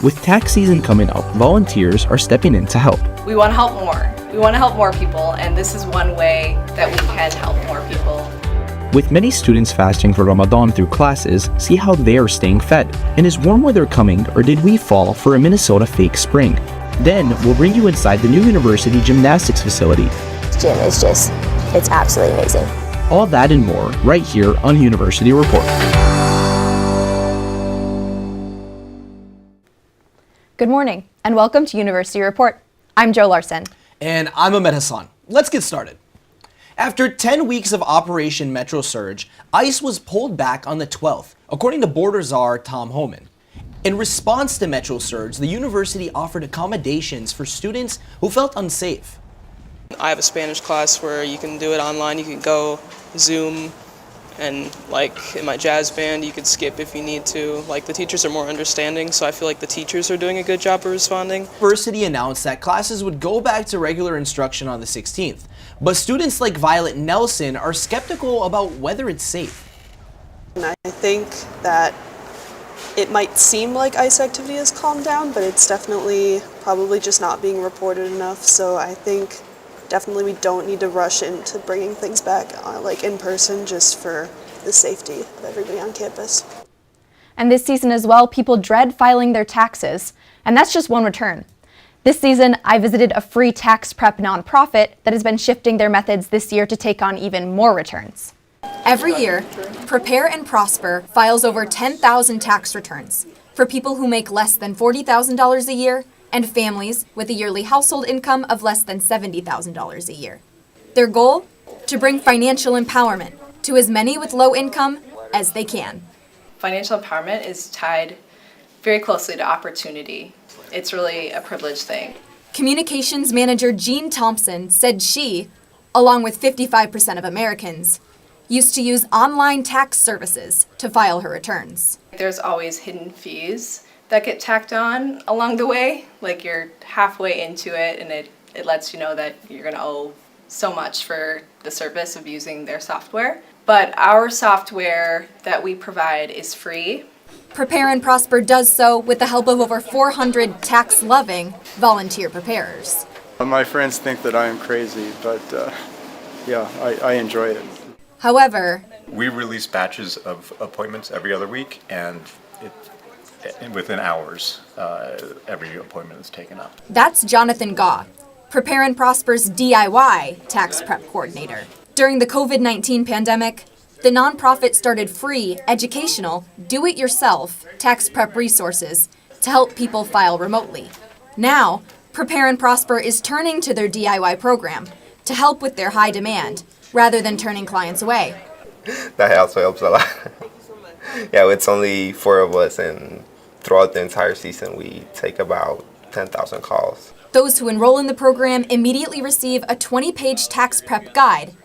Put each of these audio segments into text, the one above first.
With tax season coming up, volunteers are stepping in to help. We want to help more. We want to help more people, and this is one way that we can help more people. With many students fasting for Ramadan through classes, see how they are staying fed. And is warm weather coming, or did we fall for a Minnesota fake spring? Then, we'll bring you inside the new university gymnastics facility. This gym is it's absolutely amazing. All that and more, right here on University Report. Good morning, and welcome to University Report. I'm Joe Larson. And I'm Ahmed Hassan. Let's get started. After 10 weeks of Operation Metro Surge, ICE was pulled back on the 12th, according to Border Czar Tom Homan. In response to Metro Surge, the university offered accommodations for students who felt unsafe. I have a Spanish class where you can do it online. You can go Zoom, and like in my jazz band, you could skip if you need to. Like, the teachers are more understanding, so I feel like the teachers are doing a good job of responding. The university announced that classes would go back to regular instruction on the 16th, but students like Violet Nelson are skeptical about whether it's safe. And I think that it might seem like ICE activity has calmed down, but it's definitely probably just not being reported enough. So I think definitely we don't need to rush into bringing things back like in person, just for the safety of everybody on campus. And this season as well, people dread filing their taxes, and that's just one return. This season, I visited a free tax prep nonprofit that has been shifting their methods this year to take on even more returns. Every year, Prepare and Prosper files over 10,000 tax returns for people who make less than $40,000 a year and families with a yearly household income of less than $70,000 a year. Their goal? To bring financial empowerment to as many with low income as they can. Financial empowerment is tied very closely to opportunity. It's really a privileged thing. Communications manager Jean Thompson said she, along with 55% of Americans, used to use online tax services to file her returns. There's always hidden fees that get tacked on along the way. Like, you're halfway into it and it lets you know that you're going to owe so much for the service of using their software. But our software that we provide is free. Prepare and Prosper does so with the help of over 400 tax-loving volunteer preparers. My friends think that I am crazy, but I enjoy it. However, we release batches of appointments every other week, and within hours, every appointment is taken up. That's Jonathan Gaw, Prepare and Prosper's DIY tax prep coordinator. During the COVID-19 pandemic, the nonprofit started free, educational, do-it-yourself tax prep resources to help people file remotely. Now, Prepare and Prosper is turning to their DIY program to help with their high demand, rather than turning clients away. That also helps a lot. Yeah, it's only 4 of us, and throughout the entire season, we take about 10,000 calls. Those who enroll in the program immediately receive a 20-page tax prep guide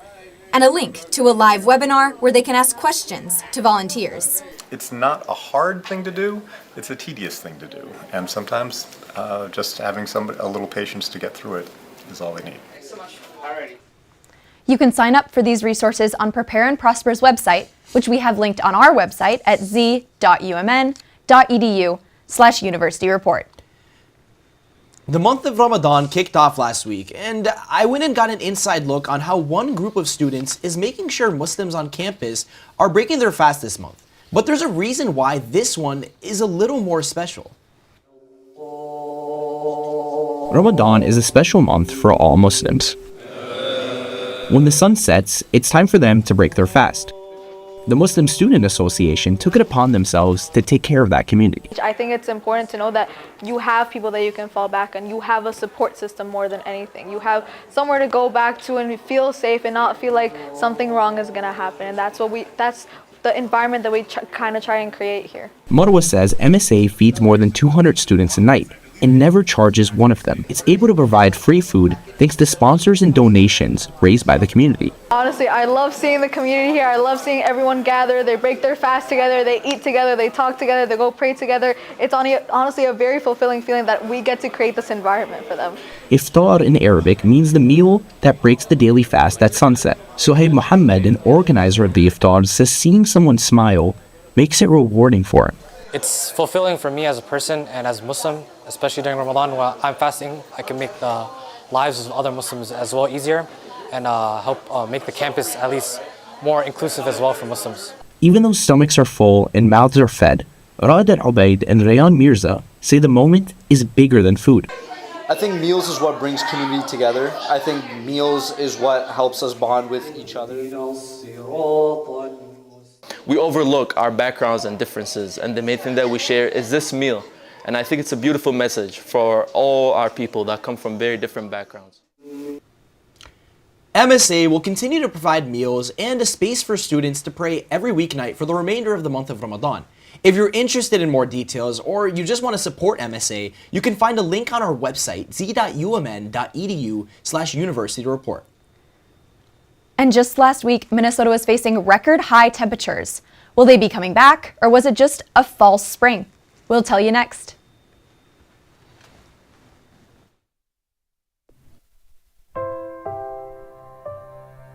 and a link to a live webinar where they can ask questions to volunteers. It's not a hard thing to do, it's a tedious thing to do. And sometimes just having a little patience to get through it is all they need. Thanks so much. Alrighty. You can sign up for these resources on Prepare and Prosper's website, which we have linked on our website at z.umn.edu/University Report. The month of Ramadan kicked off last week, and I went and got an inside look on how one group of students is making sure Muslims on campus are breaking their fast this month. But there's a reason why this one is a little more special. Ramadan is a special month for all Muslims. When the sun sets, it's time for them to break their fast. The Muslim Student Association took it upon themselves to take care of that community. I think it's important to know that you have people that you can fall back on. You have a support system more than anything. You have somewhere to go back to and feel safe and not feel like something wrong is going to happen. And that's the environment that we kind of try and create here. Marwa says MSA feeds more than 200 students a night and never charges one of them. It's able to provide free food thanks to sponsors and donations raised by the community. Honestly, I love seeing the community here. I love seeing everyone gather. They break their fast together, they eat together, they talk together, they go pray together. It's honestly a very fulfilling feeling that we get to create this environment for them. Iftar in Arabic means the meal that breaks the daily fast at sunset. Suhaib Muhammad, an organizer of the iftar, says seeing someone smile makes it rewarding for him. It's fulfilling for me as a person and as a Muslim, especially during Ramadan while I'm fasting. I can make the lives of other Muslims as well easier and help make the campus at least more inclusive as well for Muslims. Even though stomachs are full and mouths are fed, Raad al-Ubaid and Rayan Mirza say the moment is bigger than food. I think meals is what brings community together. I think meals is what helps us bond with each other. We overlook our backgrounds and differences, and the main thing that we share is this meal. And I think it's a beautiful message for all our people that come from very different backgrounds. MSA will continue to provide meals and a space for students to pray every weeknight for the remainder of the month of Ramadan. If you're interested in more details or you just want to support MSA, you can find a link on our website, z.umn.edu/University Report. And just last week, Minnesota was facing record high temperatures. Will they be coming back, or was it just a false spring? We'll tell you next.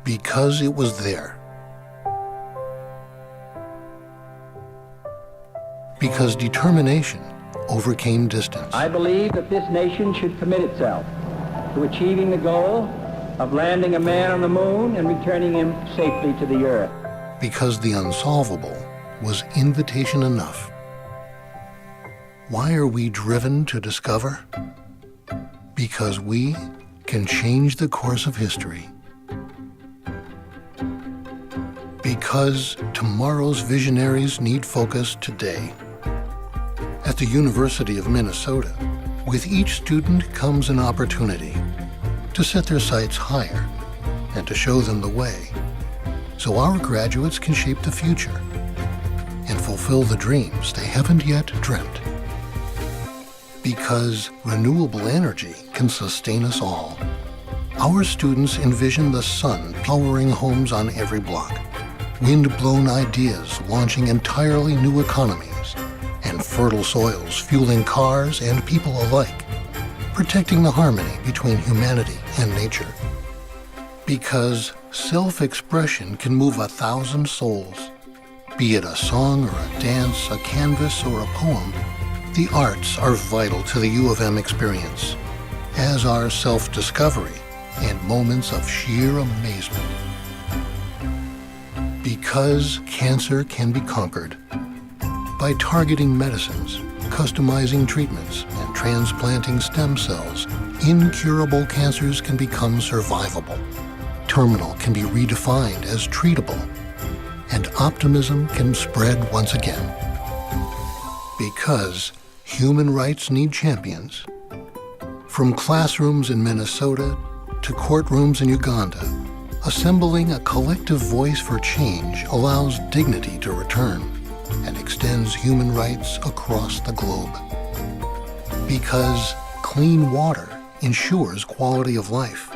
Because it was there. Because determination overcame distance. I believe that this nation should commit itself to achieving the goal of landing a man on the moon and returning him safely to the earth. Because the unsolvable was invitation enough. Why are we driven to discover? Because we can change the course of history. Because tomorrow's visionaries need focus today. At the University of Minnesota, with each student comes an opportunity to set their sights higher and to show them the way, so our graduates can shape the future and fulfill the dreams they haven't yet dreamt. Because renewable energy can sustain us all. Our students envision the sun powering homes on every block, wind-blown ideas launching entirely new economies, and fertile soils fueling cars and people alike, protecting the harmony between humanity and nature. Because self-expression can move 1,000 souls. Be it a song or a dance, a canvas or a poem, the arts are vital to the U of M experience, as are self-discovery and moments of sheer amazement. Because cancer can be conquered by targeting medicines, customizing treatments, and transplanting stem cells, incurable cancers can become survivable. Terminal can be redefined as treatable, and optimism can spread once again. Because human rights need champions. From classrooms in Minnesota to courtrooms in Uganda, assembling a collective voice for change allows dignity to return and extends human rights across the globe. Because clean water ensures quality of life.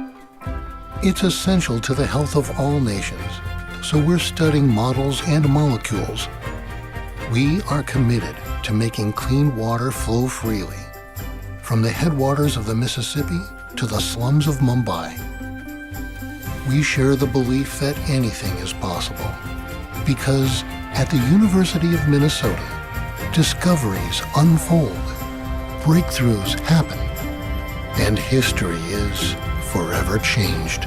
It's essential to the health of all nations, so we're studying models and molecules. We are committed to making clean water flow freely, from the headwaters of the Mississippi to the slums of Mumbai. We share the belief that anything is possible, because at the University of Minnesota, discoveries unfold, breakthroughs happen, and history is forever changed.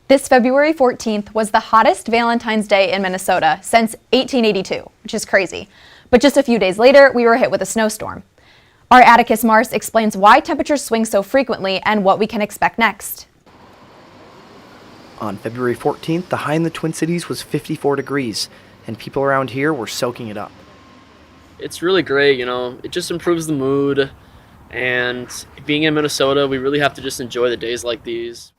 This February 14th was the hottest Valentine's Day in Minnesota since 1882, which is crazy. But just a few days later, we were hit with a snowstorm. Our Atticus Mars explains why temperatures swing so frequently and what we can expect next. On February 14th, the high in the Twin Cities was 54 degrees, and people around here were soaking it up. It's really great, you know, it just improves the mood, and being in Minnesota, we really have to just enjoy the days like these.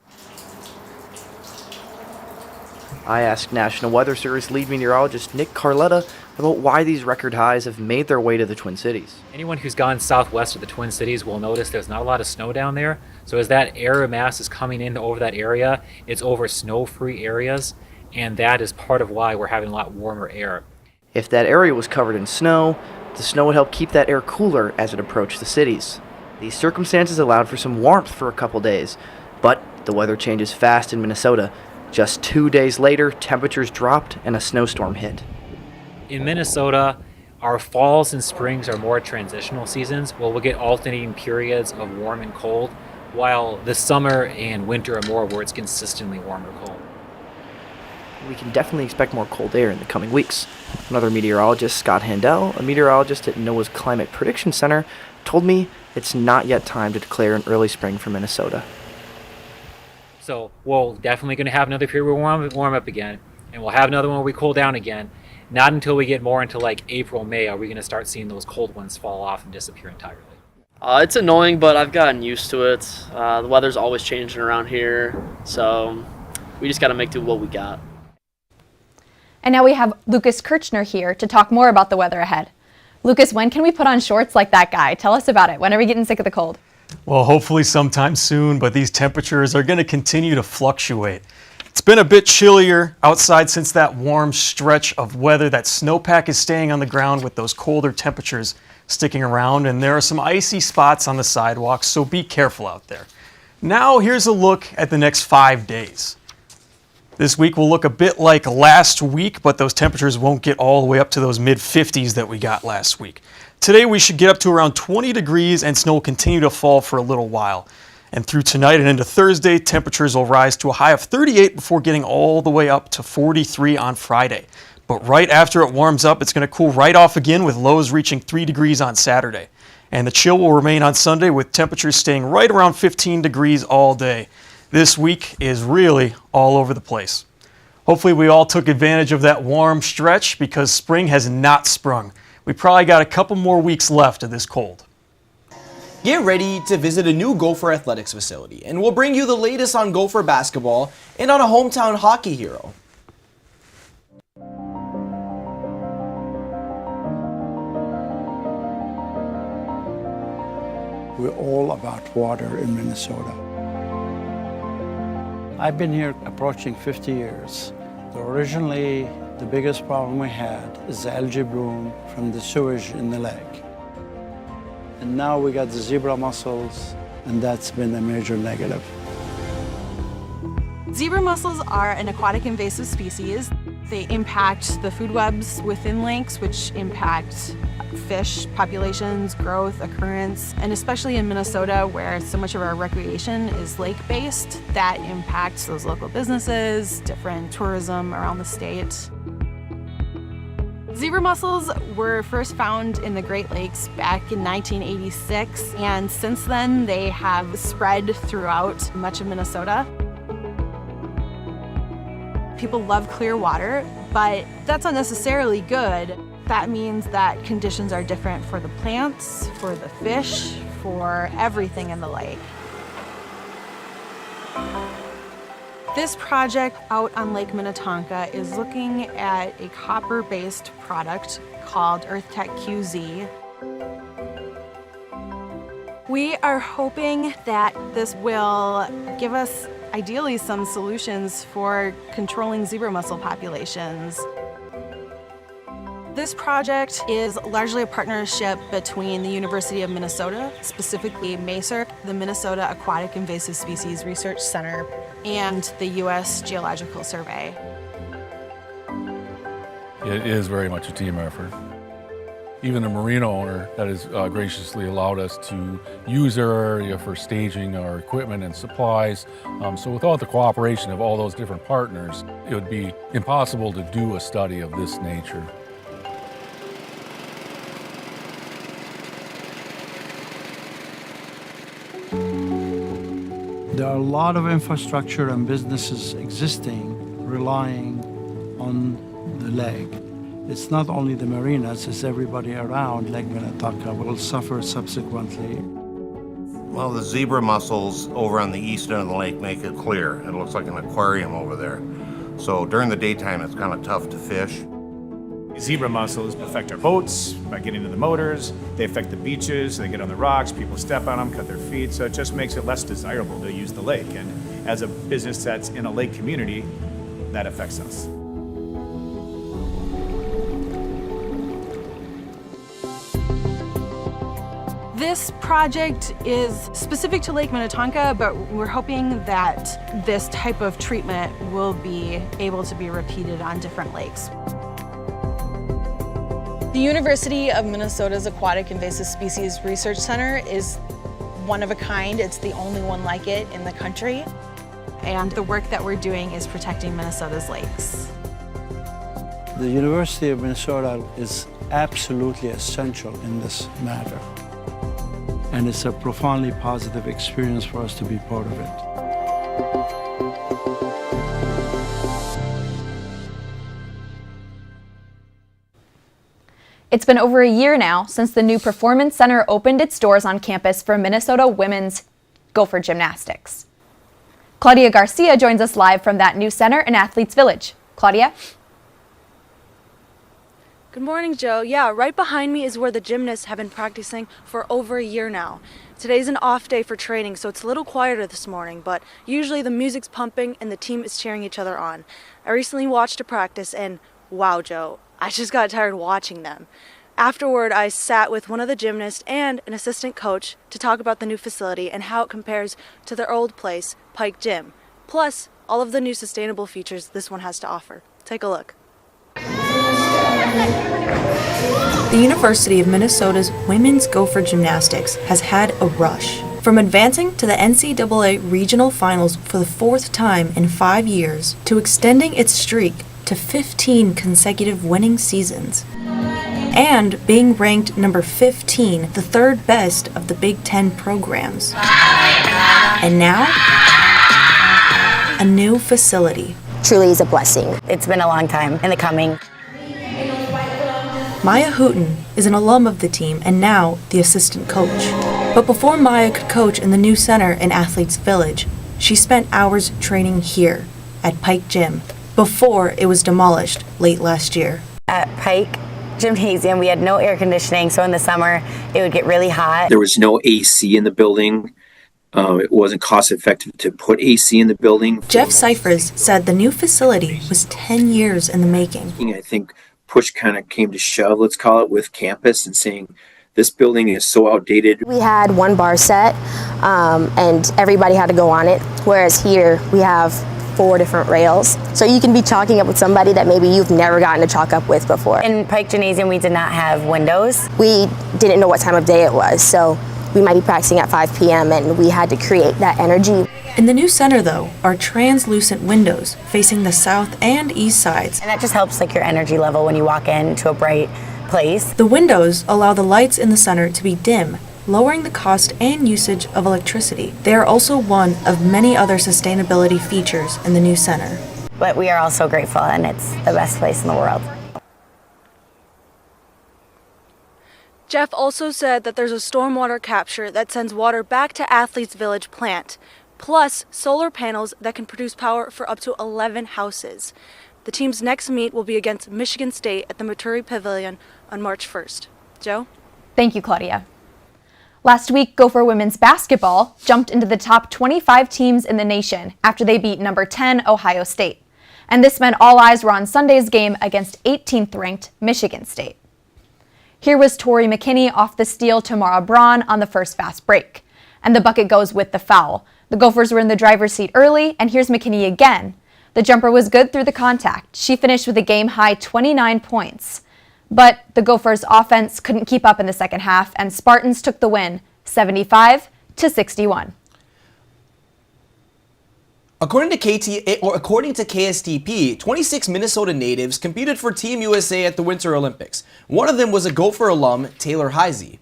I asked National Weather Service lead meteorologist Nick Carletta about why these record highs have made their way to the Twin Cities. Anyone who's gone southwest of the Twin Cities will notice there's not a lot of snow down there. So as that air mass is coming in over that area, it's over snow-free areas, and that is part of why we're having a lot warmer air. If that area was covered in snow, The snow would help keep that air cooler as it approached the cities. These circumstances allowed for some warmth for a couple days, but the weather changes fast in Minnesota. Just 2 days later, temperatures dropped and a snowstorm hit. In Minnesota, our falls and springs are more transitional seasons. Well, we'll get alternating periods of warm and cold, while the summer and winter are more where it's consistently warm or cold. We can definitely expect more cold air in the coming weeks. Another meteorologist, Scott Handel, a meteorologist at NOAA's Climate Prediction Center, told me it's not yet time to declare an early spring for Minnesota. So we're definitely going to have another period where we warm up again, and we'll have another one where we cool down again. Not until we get more into like April, May are we going to start seeing those cold ones fall off and disappear entirely. It's annoying, but I've gotten used to it. The weather's always changing around here, so we just got to make do with what we got. And now we have Lucas Kirchner here to talk more about the weather ahead. Lucas, when can we put on shorts like that guy? Tell us about it. When are we getting sick of the cold? Well, hopefully sometime soon, but these temperatures are going to continue to fluctuate. It's been a bit chillier outside since that warm stretch of weather. That snowpack is staying on the ground with those colder temperatures sticking around, and there are some icy spots on the sidewalks, so be careful out there. Now, here's a look at the next 5 days. This week will look a bit like last week, but those temperatures won't get all the way up to those mid-50s that we got last week. Today we should get up to around 20 degrees and snow will continue to fall for a little while. And through tonight and into Thursday, temperatures will rise to a high of 38 before getting all the way up to 43 on Friday. But right after it warms up, it's going to cool right off again with lows reaching 3 degrees on Saturday. And the chill will remain on Sunday with temperatures staying right around 15 degrees all day. This week is really all over the place. Hopefully we all took advantage of that warm stretch because spring has not sprung. We probably got a couple more weeks left of this cold. Get ready to visit a new Gopher Athletics facility, and we'll bring you the latest on Gopher basketball and on a hometown hockey hero. We're all about water in Minnesota. I've been here approaching 50 years. Originally, the biggest problem we had is the algae bloom from the sewage in the lake. And now we got the zebra mussels, and that's been a major negative. Zebra mussels are an aquatic invasive species. They impact the food webs within lakes, which impact fish populations, growth, occurrence, and especially in Minnesota where so much of our recreation is lake-based, that impacts those local businesses, different tourism around the state. Zebra mussels were first found in the Great Lakes back in 1986, and since then they have spread throughout much of Minnesota. People love clear water, but that's not necessarily good. That means that conditions are different for the plants, for the fish, for everything in the lake. This project out on Lake Minnetonka is looking at a copper-based product called EarthTech QZ. We are hoping that this will give us ideally some solutions for controlling zebra mussel populations. This project is largely a partnership between the University of Minnesota, specifically MASERC, the Minnesota Aquatic Invasive Species Research Center, and the U.S. Geological Survey. It is very much a team effort. Even the marina owner that has graciously allowed us to use their area for staging our equipment and supplies. So without the cooperation of all those different partners, it would be impossible to do a study of this nature. There are a lot of infrastructure and businesses existing relying on the lake. It's not only the marinas, it's everybody around Lake Minnetonka will suffer subsequently. Well, the zebra mussels over on the east end of the lake make it clear. It looks like an aquarium over there. So during the daytime, it's kind of tough to fish. Zebra mussels affect our boats by getting into the motors. They affect the beaches. They get on the rocks. People step on them, cut their feet. So it just makes it less desirable to use the lake. And as a business that's in a lake community, that affects us. This project is specific to Lake Minnetonka, but we're hoping that this type of treatment will be able to be repeated on different lakes. The University of Minnesota's Aquatic Invasive Species Research Center is one of a kind. It's the only one like it in the country. And the work that we're doing is protecting Minnesota's lakes. The University of Minnesota is absolutely essential in this matter. And it's a profoundly positive experience for us to be part of it. It's been over a year now since the new Performance Center opened its doors on campus for Minnesota women's Gopher gymnastics. Claudia Garcia joins us live from that new center in Athletes Village. Claudia? Good morning, Joe. Yeah, right behind me is where the gymnasts have been practicing for over a year now. Today's an off day for training, so it's a little quieter this morning, but usually the music's pumping and the team is cheering each other on. I recently watched a practice and wow, Joe, I just got tired watching them. Afterward, I sat with one of the gymnasts and an assistant coach to talk about the new facility and how it compares to their old place, Pike Gym, plus all of the new sustainable features this one has to offer. Take a look. The University of Minnesota's women's Gopher gymnastics has had a rush. From advancing to the NCAA regional finals for the 4th time in 5 years, to extending its streak to 15 consecutive winning seasons, and being ranked number 15, the 3rd best of the Big Ten programs. And now, a new facility. Truly is a blessing. It's been a long time in the coming. Maya Hooten is an alum of the team and now the assistant coach. But before Maya could coach in the new center in Athletes Village, she spent hours training here at Pike Gym before it was demolished late last year. At Pike Gymnasium, we had no air conditioning, so in the summer it would get really hot. There was no AC in the building. It wasn't cost effective to put AC in the building. Jeff Cyphers said the new facility was 10 years in the making. I think push kind of came to shove, let's call it, with campus and saying this building is so outdated. We had one bar set and everybody had to go on it, whereas here we have 4 different rails. So you can be chalking up with somebody that maybe you've never gotten to chalk up with before. In Pike Gymnasium, we did not have windows. We didn't know what time of day it was, so we might be practicing at 5 p.m. and we had to create that energy. In the new center, though, are translucent windows facing the south and east sides. And that just helps like your energy level when you walk into a bright place. The windows allow the lights in the center to be dim, lowering the cost and usage of electricity. They are also one of many other sustainability features in the new center. But we are all so grateful, and it's the best place in the world. Jeff also said that there's a stormwater capture that sends water back to Athletes Village plant, plus solar panels that can produce power for up to 11 houses. The team's next meet will be against Michigan State at the Maturi Pavilion on March 1st. Joe? Thank you, Claudia. Last week, Gopher women's basketball jumped into the top 25 teams in the nation after they beat number 10 Ohio State. And this meant all eyes were on Sunday's game against 18th-ranked Michigan State. Here was Tori McKinney off the steal to Mara Braun on the first fast break. And the bucket goes with the foul. The Gophers were in the driver's seat early, and here's McKinney again. The jumper was good through the contact. She finished with a game-high 29 points. But the Gophers' offense couldn't keep up in the second half, and Spartans took the win, 75-61. According to KSTP, 26 Minnesota natives competed for Team USA at the Winter Olympics. One of them was a Gopher alum, Taylor Heisey.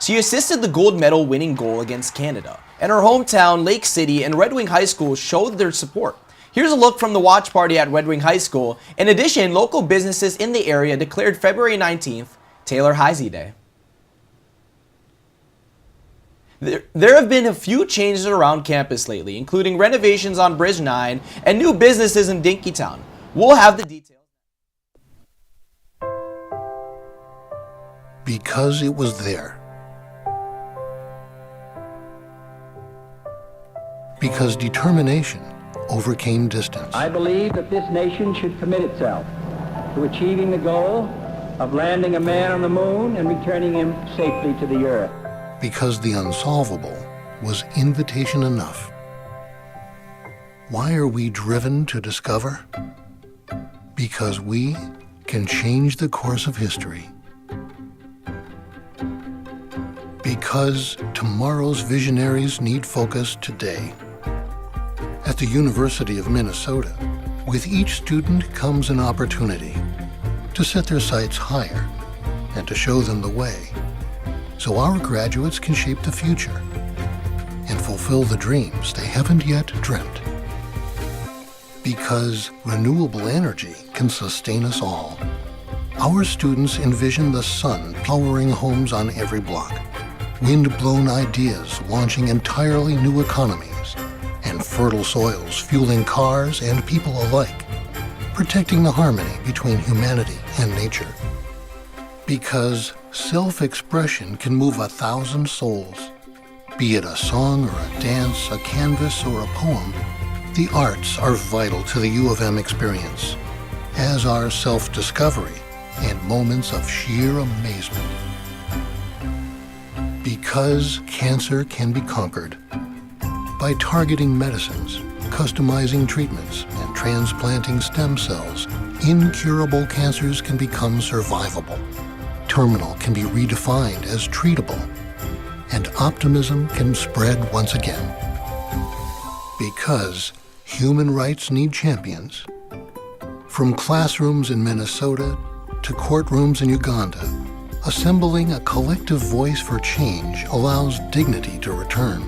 She assisted the gold medal winning goal against Canada, and her hometown, Lake City, and Red Wing High School showed their support. Here's a look from the watch party at Red Wing High School. In addition, local businesses in the area declared February 19th Taylor Heisey Day. There have been a few changes around campus lately, including renovations on Bridge 9 and new businesses in Dinkytown. We'll have the details. Because it was there. Because determination overcame distance. I believe that this nation should commit itself to achieving the goal of landing a man on the moon and returning him safely to the earth. because the unsolvable was invitation enough. Why are we driven to discover? Because we can change the course of history. Because tomorrow's visionaries need focus today. At the University of Minnesota, with each student comes an opportunity to set their sights higher and to show them the way, so our graduates can shape the future and fulfill the dreams they haven't yet dreamt. Because renewable energy can sustain us all. Our students envision the sun powering homes on every block, wind-blown ideas launching entirely new economies, and fertile soils fueling cars and people alike, protecting the harmony between humanity and nature. Because self-expression can move 1,000 souls. Be it a song or a dance, a canvas or a poem, the arts are vital to the U of M experience, as are self-discovery and moments of sheer amazement. Because cancer can be conquered by targeting medicines, customizing treatments, and transplanting stem cells, incurable cancers can become survivable. Terminal can be redefined as treatable, and optimism can spread once again. Because human rights need champions. From classrooms in Minnesota to courtrooms in Uganda, assembling a collective voice for change allows dignity to return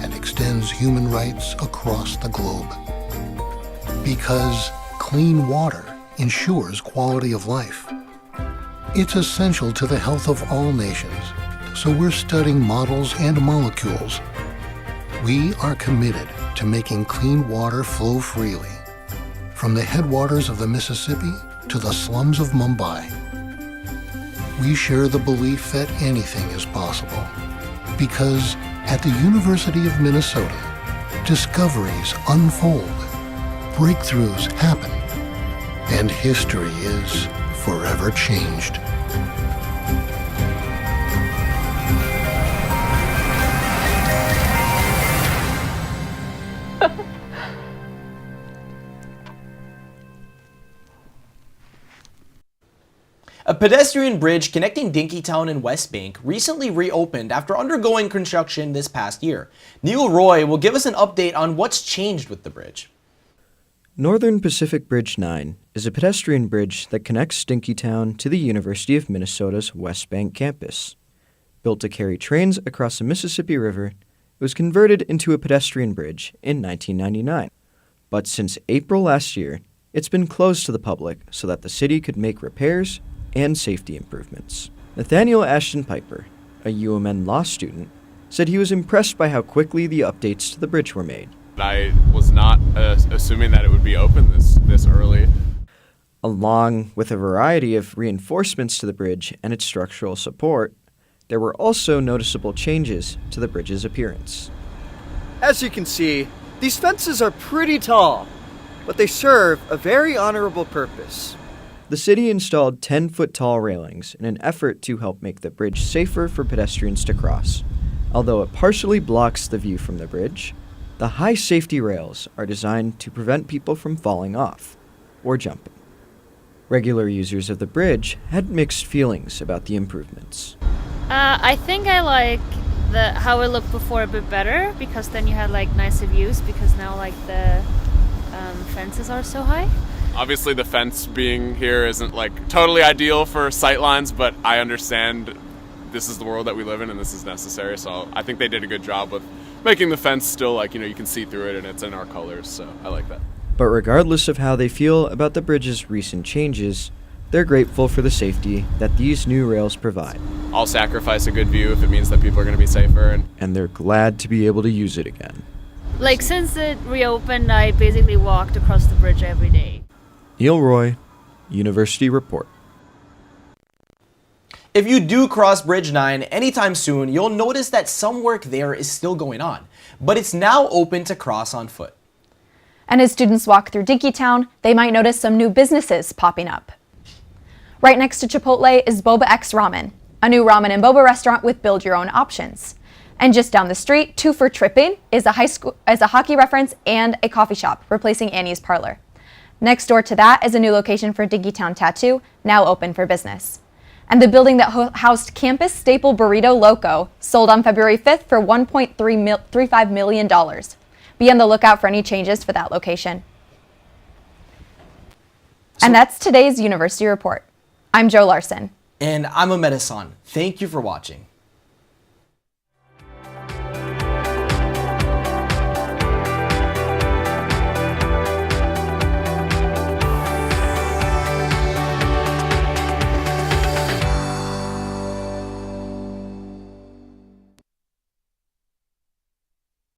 and extends human rights across the globe. Because clean water ensures quality of life. It's essential to the health of all nations, so we're studying models and molecules. We are committed to making clean water flow freely, from the headwaters of the Mississippi to the slums of Mumbai. We share the belief that anything is possible, because at the University of Minnesota, discoveries unfold, breakthroughs happen, and history is forever changed. A pedestrian bridge connecting Dinkytown and West Bank recently reopened after undergoing construction this past year. Neil Roy will give us an update on what's changed with the bridge. Northern Pacific Bridge 9 is a pedestrian bridge that connects Dinkytown to the University of Minnesota's West Bank campus. Built to carry trains across the Mississippi River, it was converted into a pedestrian bridge in 1999. But since April last year, it's been closed to the public so that the city could make repairs and safety improvements. Nathaniel Ashton Piper, a UMN law student, said he was impressed by how quickly the updates to the bridge were made. I was not assuming that it would be open this early. Along with a variety of reinforcements to the bridge and its structural support, there were also noticeable changes to the bridge's appearance. As you can see, these fences are pretty tall, but they serve a very honorable purpose. The city installed 10-foot-tall railings in an effort to help make the bridge safer for pedestrians to cross. Although it partially blocks the view from the bridge, the high safety rails are designed to prevent people from falling off or jumping. Regular users of the bridge had mixed feelings about the improvements. I think I like how it looked before a bit better, because then you had nicer views, because now the fences are so high. Obviously the fence being here isn't totally ideal for sightlines, but I understand this is the world that we live in and this is necessary, so I think they did a good job with making the fence still you can see through it and it's in our colors, so I like that. But regardless of how they feel about the bridge's recent changes, they're grateful for the safety that these new rails provide. I'll sacrifice a good view if it means that people are going to be safer. And they're glad to be able to use it again. Since it reopened, I basically walked across the bridge every day. Neil Roy, University Report. If you do cross Bridge 9 anytime soon, you'll notice that some work there is still going on, but it's now open to cross on foot. And as students walk through Dinkytown, they might notice some new businesses popping up. Right next to Chipotle is Boba X Ramen, a new ramen and boba restaurant with build your own options. And just down the street, Two for Tripping is a hockey reference and a coffee shop, replacing Annie's Parlor. Next door to that is a new location for Diggytown Tattoo, now open for business. And the building that housed Campus Staple Burrito Loco sold on February 5th for $1.35 million. Be on the lookout for any changes for that location. And that's today's University Report. I'm Joe Larson. And I'm Ahmed Hassan. Thank you for watching.